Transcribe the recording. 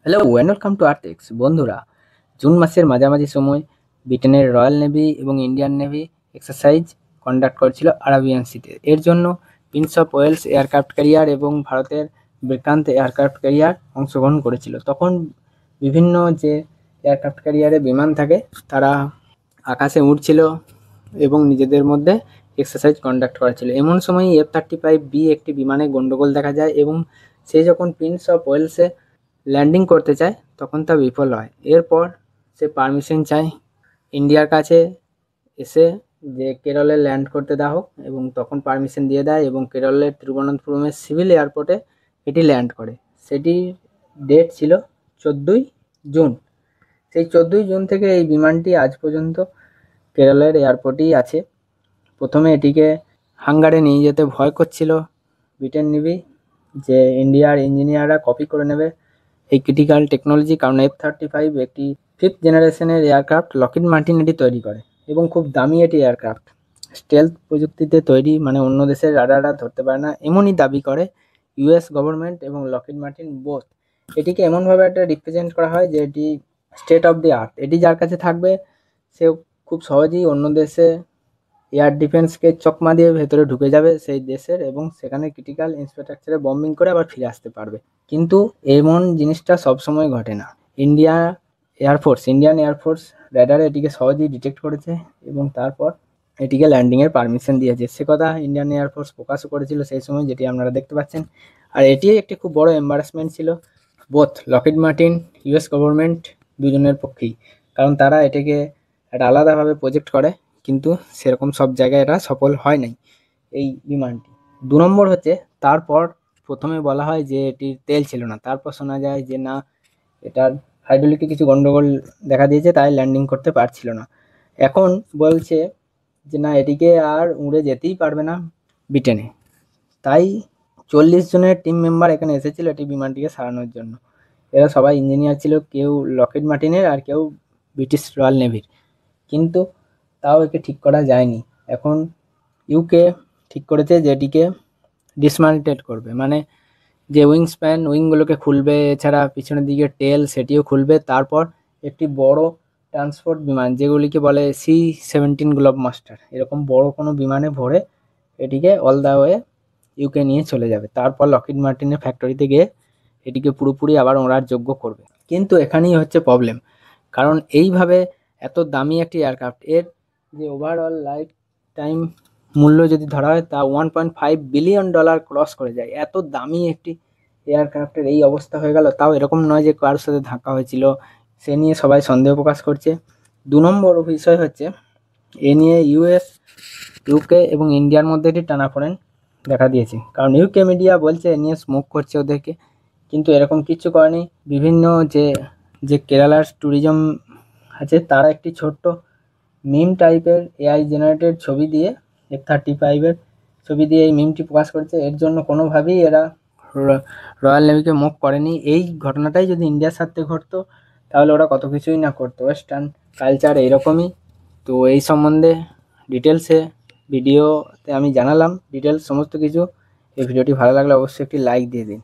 Hello and welcome to Artex. বন্ধুরা, June মাসের মাঝামাঝি সময় ব্রিটেনের রয়্যাল নেভি এবং ইন্ডিয়ান নেভি এক্সারসাইজ কন্ডাক্ট করেছিল আরাবিয়ান সিতে। এর জন্য prince of Wales aircraft carrier এবং ভারতের বিক্রান্ত এয়ারক্রাফট ক্যারিয়ার অংশগ্রহণ করেছিল। তখন বিভিন্ন যে এয়ারক্রাফট ক্যারিয়ারে বিমান থাকে তারা আকাশে উড়ছিল এবং নিজেদের মধ্যে এক্সারসাইজ কন্ডাক্ট করেছিল। এমন সময় F-35B একটি বিমানে গন্ডগোল দেখা যায় এবং সে যখন প্রিন্স অফ ওয়েলসে ল্যান্ডিং করতে চায় তখন তা বিফল হয়। এরপর সে পারমিশন চায় ইন্ডিয়ার কাছে এসে যে কেরলে ল্যান্ড করতে দেওয়া হোক, এবং তখন পারমিশন দিয়ে দেয় এবং কেরলের তিরুবনন্তপুরমের সিভিল এয়ারপোর্টে এটি ল্যান্ড করে। সেটির ডেট ছিল 14ই জুন। সেই 14ই জুন থেকে এই বিমানটি আজ পর্যন্ত কেরলের এয়ারপোর্টেই আছে। প্রথমে এটিকে হাঙ্গারে নিয়ে যেতে ভয় করছিল ব্রিটেন নেভি, যে ইন্ডিয়ার ইঞ্জিনিয়াররা কপি করে নেবে এই ক্রিটিক্যাল টেকনোলজি, কারণ F-35 একটি 5th জেনারেশনের এয়ারক্রাফট। লকহিড মার্টিন এটি তৈরি করে এবং খুব দামি এটি এয়ারক্রাফট, স্টেলথ প্রযুক্তিতে তৈরি, মানে অন্য দেশের রাডাররা ধরতে পারে না, এমনই দাবি করে ইউএস গভর্নমেন্ট এবং লকহিড মার্টিন বোথ। এটিকে এমনভাবে একটা রিপ্রেজেন্ট করা হয় যে এটি স্টেট অফ দি আর্ট। এটি যার কাছে থাকবে সে খুব সহজেই অন্য দেশে এয়ার ডিফেন্সকে চকমা দিয়ে ভেতরে ঢুকে যাবে সেই দেশের, এবং সেখানে ক্রিটিক্যাল ইনফ্রাস্ট্রাকচারে বম্বিং করে আবার ফিরে আসতে পারবে। কিন্তু এমন জিনিসটা সবসময় ঘটে না। ইন্ডিয়ান এয়ারফোর্স রেডারে এটিকে সহজেই ডিটেক্ট করেছে এবং তারপর এটিকে ল্যান্ডিংয়ের পারমিশন দিয়েছে। সে কথা ইন্ডিয়ান এয়ারফোর্স প্রকাশও করেছিল সেই সময়, যেটি আপনারা দেখতে পাচ্ছেন। আর এটি একটি খুব বড় এম্বারাসমেন্ট ছিল both Lockheed Martin, US government দুজনের পক্ষেই, কারণ তারা এটাকে একটা আলাদাভাবে প্রজেক্ট করে, কিন্তু সেরকম সব জায়গায় এটা সফল হয় নাই এই বিমানটি। 2 নম্বর হচ্ছে, তারপর প্রথমে বলা হয় যে এটির তেল ছিল না, তারপর শোনা যায় যে না, এটার হাইড্রোলিকে কিছু গন্ডগোল দেখা দিয়েছে তাই ল্যান্ডিং করতে পারছিল না। এখন বলছে যে না, এটিকে আর উড়ে যেতেই পারবে না ব্রিটেনে। তাই 40 জনের টিম মেম্বার এখানে এসেছিল এটি বিমানটিকে সারানোর জন্য। এরা সবাই ইঞ্জিনিয়ার ছিল, কেউ লকহিড মার্টিনের আর কেউ ব্রিটিশ রয়্যাল নেভির। কিন্তু তাও একে ঠিক করা যায়নি। এখন ইউকে ঠিক করেছে যে এটিকে ডিসমান্টেল করবে, মানে যে উইং স্প্যান উইংগুলোকে খুলবে, এছাড়া পিছনের দিকে টেল সেটিও খুলবে। তারপর একটি বড় ট্রান্সপোর্ট বিমান, যেগুলিকে বলে C-17 গ্লোব মাস্টার, এরকম বড় কোনো বিমানে ভরে এটিকে অল দ্য ওয়ে ইউকে নিয়ে চলে যাবে। তারপর লকহিড মার্টিনের ফ্যাক্টরিতে গিয়ে এটিকে পুরোপুরি আবার ওড়ার যোগ্য করবে। কিন্তু এখানেই হচ্ছে প্রবলেম, কারণ এইভাবে এত দামি একটি এয়ারক্রাফট, এর যে ওভারঅল লাইফ টাইম মূল্য যদি ধরা হয় তা $1.5 বিলিয়ন ক্রস করে যায়। এত দামি একটি এয়ারক্রাফটের এই অবস্থা হয়ে গেল, তাও এরকম নয় যে কারোর সাথে ধাক্কা হয়েছিল, সে নিয়ে সবাই সন্দেহ প্রকাশ করছে। 2 নম্বর বিষয় হচ্ছে, এ নিয়ে ইউকে এবং ইন্ডিয়ার মধ্যে একটি টানাপোড়েন দেখা দিয়েছে, কারণ ইউকে মিডিয়া বলছে এ নিয়ে স্মোক করছে ওদেরকে, কিন্তু এরকম কিছু করেনি। বিভিন্ন যে কেরালার ট্যুরিজম আছে তারা একটি ছোট্ট মিম টাইপের এআই জেনারেটেড ছবি দিয়ে F-35 ছবি দিয়ে এই মিমটি প্রকাশ করেছে। এর জন্য কোনোভাবেই এরা রয়্যাল নেভিকে মুভ করেনি। এই ঘটনাটাই যদি ইন্ডিয়ার সাথে ঘটতো তাহলে ওরা কত কিছুই না করতো। ওয়েস্টার্ন কালচার এইরকমই। তো এই সম্বন্ধে ডিটেলসে ভিডিওতে আমি জানালাম ডিটেলস সমস্ত কিছু। এই ভিডিওটি ভালো লাগলে অবশ্যই একটি লাইক দিয়ে দিন।